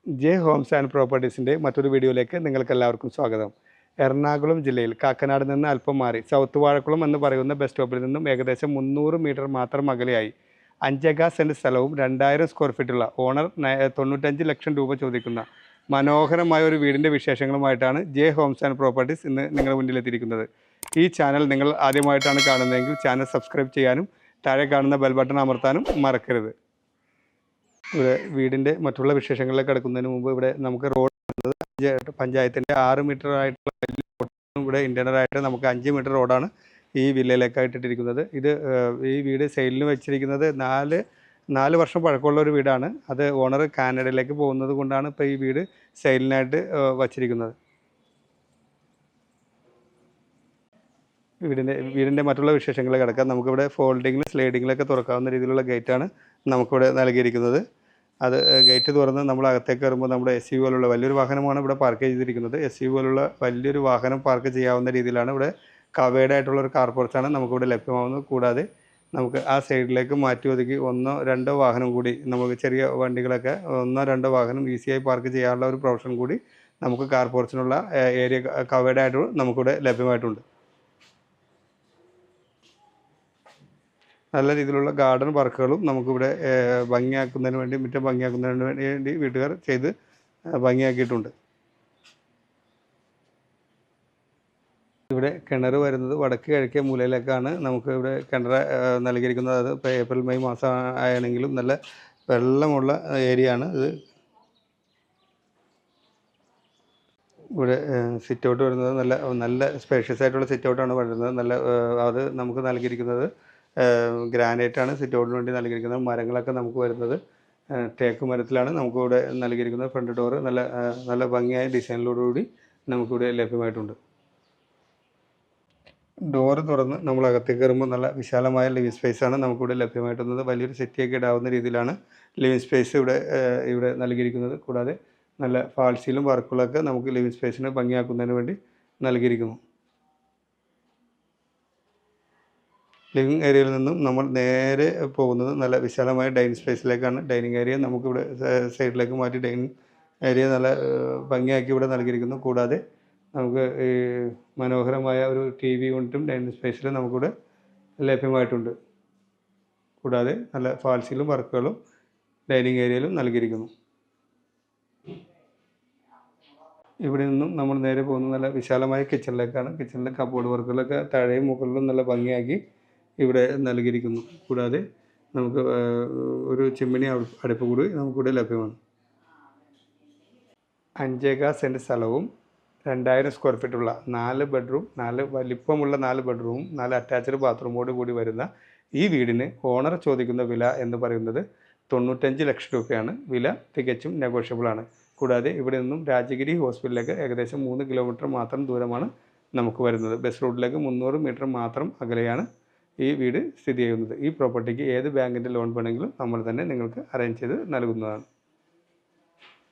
J Holmes and പ്രോപ്പർട്ടീസിൻ്റെ മറ്റൊരു വീഡിയോയിലേക്ക് നിങ്ങൾക്ക് എല്ലാവർക്കും സ്വാഗതം. എറണാകുളം ജില്ലയിൽ കാക്കനാട് നിന്ന് അല്പം മാറി സൗത്ത് വാഴക്കുളം എന്ന് പറയുന്ന ബസ് സ്റ്റോപ്പിൽ നിന്നും ഏകദേശം 300 മീറ്റർ മാത്രം അകലെയായി 5 സെൻറ്റ് സ്ഥലവും 2000 സ്ക്വയർ ഫീറ്റുള്ള ഓണർ 95 ലക്ഷം രൂപ ചോദിക്കുന്ന മനോഹരമായ ഒരു വീടിൻ്റെ വിശേഷങ്ങളുമായിട്ടാണ് ജെ ഹോംസ് ആൻഡ് പ്രോപ്പർട്ടീസ് ഇന്ന് നിങ്ങളുടെ മുന്നിലെത്തിയിരിക്കുന്നത്. ഈ ചാനൽ നിങ്ങൾ ആദ്യമായിട്ടാണ് കാണുന്നതെങ്കിൽ ചാനൽ സബ്സ്ക്രൈബ് ചെയ്യാനും താഴെ കാണുന്ന ബെൽ ബട്ടൺ അമർത്താനും മറക്കരുത്. ഇവിടെ വീടിൻ്റെ മറ്റുള്ള വിശേഷങ്ങളിലേക്ക് കിടക്കുന്നതിന് മുമ്പ് ഇവിടെ നമുക്ക് റോഡ് പഞ്ചായത്തിൻ്റെ 6 മീറ്റർ ആയിട്ടുള്ള വലിയ റോഡും ഇവിടെ ഇൻറ്റേർണലായിട്ട് നമുക്ക് 5 മീറ്റർ റോഡാണ് ഈ വില്ലയിലേക്കായിട്ട് ഇട്ടിരിക്കുന്നത്. ഈ വീട് സെയിലിന് വെച്ചിരിക്കുന്നത് 4 വർഷം പഴക്കമുള്ള ഒരു വീടാണ്. അത് ഓണർ കാനഡയിലേക്ക് പോകുന്നത് കൊണ്ടാണ് ഇപ്പോൾ ഈ വീട് സെയിലിനായിട്ട് വച്ചിരിക്കുന്നത്. വീടിൻ്റെ മറ്റുള്ള വിശേഷങ്ങൾ കിടക്കാം. നമുക്കിവിടെ ഫോൾഡിങ്ങിലും സ്ലൈഡിങ്ങിലൊക്കെ തുറക്കാവുന്ന രീതിയിലുള്ള ഗേറ്റാണ് നമുക്കിവിടെ നൽകിയിരിക്കുന്നത്. അത് ഗേറ്റ് തുറന്ന് നമ്മൾ അകത്തേക്ക് കയറുമ്പോൾ നമ്മുടെ SUV പോലുള്ള വലിയൊരു വാഹനമാണ് ഇവിടെ പാർക്ക് ചെയ്തിരിക്കുന്നത്. SUV പോലുള്ള വലിയൊരു വാഹനം പാർക്ക് ചെയ്യാവുന്ന രീതിയിലാണ് ഇവിടെ കവേർഡ് ആയിട്ടുള്ള ഒരു കാർ പോർച്ചാണ് നമുക്കിവിടെ ലഭ്യമാവുന്നത്. കൂടാതെ നമുക്ക് ആ സൈഡിലേക്ക് മാറ്റി ഒതുക്കി 1-2 വാഹനം കൂടി നമുക്ക് ചെറിയ വണ്ടികളൊക്കെ 1-2 വാഹനം ഈസിയായി പാർക്ക് ചെയ്യാനുള്ള ഒരു പ്രൊവിഷൻ കൂടി നമുക്ക് കാർ പോർച്ചിനുള്ള ഏരിയ കവേർഡ് ആയിട്ട് നമുക്കിവിടെ ലഭ്യമായിട്ടുണ്ട്. നല്ല രീതിയിലുള്ള ഗാർഡൻ വർക്കുകളും നമുക്കിവിടെ ഭംഗിയാക്കുന്നതിന് വേണ്ടി മുറ്റം ഭംഗിയാക്കുന്നതിന് വേണ്ടി വീട്ടുകാർ ചെയ്ത് ഭംഗിയാക്കിയിട്ടുണ്ട്. ഇവിടെ കിണർ വരുന്നത് വടക്ക് കിഴക്കേ മൂലയിലേക്കാണ് നമുക്ക് ഇവിടെ കിണർ നൽകിയിരിക്കുന്നത്. അത് ഇപ്പോൾ ഏപ്രിൽ മെയ് മാസം ആണെങ്കിലും നല്ല വെള്ളമുള്ള ഏരിയ ആണ് ഇത്. ഇവിടെ സിറ്റ് ഔട്ട് വരുന്നത് നല്ല സ്പേഷ്യസ് ആയിട്ടുള്ള സിറ്റ് ഔട്ടാണ് വരുന്നത്. അത് നമുക്ക് നൽകിയിരിക്കുന്നത് ഗ്രാനൈറ്റാണ് സിറ്റ് ഔട്ടിന് വേണ്ടി നൽകിയിരിക്കുന്നത്. മരങ്ങളൊക്കെ നമുക്ക് വരുന്നത് തേക്ക് മരത്തിലാണ് നമുക്കിവിടെ നൽകിയിരിക്കുന്നത്. ഫ്രണ്ട് ഡോറ് നല്ല ഭംഗിയായ ഡിസൈനിലോടുകൂടി നമുക്കിവിടെ ലഭ്യമായിട്ടുണ്ട്. ഡോറ് തുറന്ന് നമ്മൾ അകത്തേക്ക് കയറുമ്പോൾ നല്ല വിശാലമായ ലിവിങ് സ്പേസാണ് നമുക്കിവിടെ ലഭ്യമായിട്ടുള്ളത്. വലിയൊരു സെറ്റിയൊക്കെ ഇടാവുന്ന രീതിയിലാണ് ലിവിങ് സ്പേസ് ഇവിടെ നൽകിയിരിക്കുന്നത്. കൂടാതെ നല്ല ഫാൾസിലും വർക്കുകളൊക്കെ നമുക്ക് ലിവിങ് സ്പേസിനെ ഭംഗിയാക്കുന്നതിന് വേണ്ടി നൽകിയിരിക്കുന്നു. ലിവിങ് ഏരിയയിൽ നിന്നും നമ്മൾ നേരെ പോകുന്നത് നല്ല വിശാലമായ ഡൈനിങ് സ്പേസിലേക്കാണ്. ഡൈനിങ് ഏരിയ നമുക്കിവിടെ സൈഡിലേക്ക് മാറ്റി ഡൈനിങ് ഏരിയ നല്ല ഭംഗിയാക്കി ഇവിടെ നൽകിയിരിക്കുന്നു. കൂടാതെ നമുക്ക് ഈ മനോഹരമായ ഒരു TV യൂണിറ്റും ഡൈനിങ് സ്പേസിൽ നമുക്കിവിടെ ലഭ്യമായിട്ടുണ്ട്. കൂടാതെ നല്ല ഫാൾസിലും വർക്കുകളും ഡൈനിങ് ഏരിയയിലും നൽകിയിരിക്കുന്നു. ഇവിടെ നിന്നും നമ്മൾ നേരെ പോകുന്നത് നല്ല വിശാലമായ കിച്ചണിലേക്കാണ്. കിച്ചണിലെ കബോർഡ് വർക്കുകളൊക്കെ താഴെയും മുകളിലും നല്ല ഭംഗിയാക്കി ഇവിടെ നൽകിയിരിക്കുന്നു. കൂടാതെ നമുക്ക് ഒരു ചിമ്മിനി അടുപ്പ് കൂടി നമുക്കിവിടെ ലഭ്യമാണ്. 5 സെൻറ്റ് സ്ഥലവും 2000 സ്ക്വയർ ഫീറ്റുള്ള 4 ബെഡ്റൂം 4 വലിപ്പമുള്ള 4 ബെഡ്റൂമും 4 അറ്റാച്ച്ഡ് ബാത്റൂമോട് കൂടി വരുന്ന ഈ വീടിന് ഓണർ ചോദിക്കുന്ന വില എന്ന് പറയുന്നത് 95 ലക്ഷം രൂപയാണ്. വില തികച്ചും നെഗോഷ്യബിളാണ്. കൂടാതെ ഇവിടെ നിന്നും രാജഗിരി ഹോസ്പിറ്റലിലേക്ക് ഏകദേശം 3 കിലോമീറ്റർ മാത്രം ദൂരമാണ് നമുക്ക് വരുന്നത്. ബസ് റൂട്ടിലേക്ക് 300 മീറ്റർ മാത്രം അകലെയാണ് ഈ വീട് സ്ഥിതി ചെയ്യുന്നത്. ഈ പ്രോപ്പർട്ടിക്ക് ഏത് ബാങ്കിൻ്റെ ലോൺ വേണമെങ്കിലും നമ്മൾ തന്നെ നിങ്ങൾക്ക് അറേഞ്ച് ചെയ്ത് നൽകുന്നതാണ്.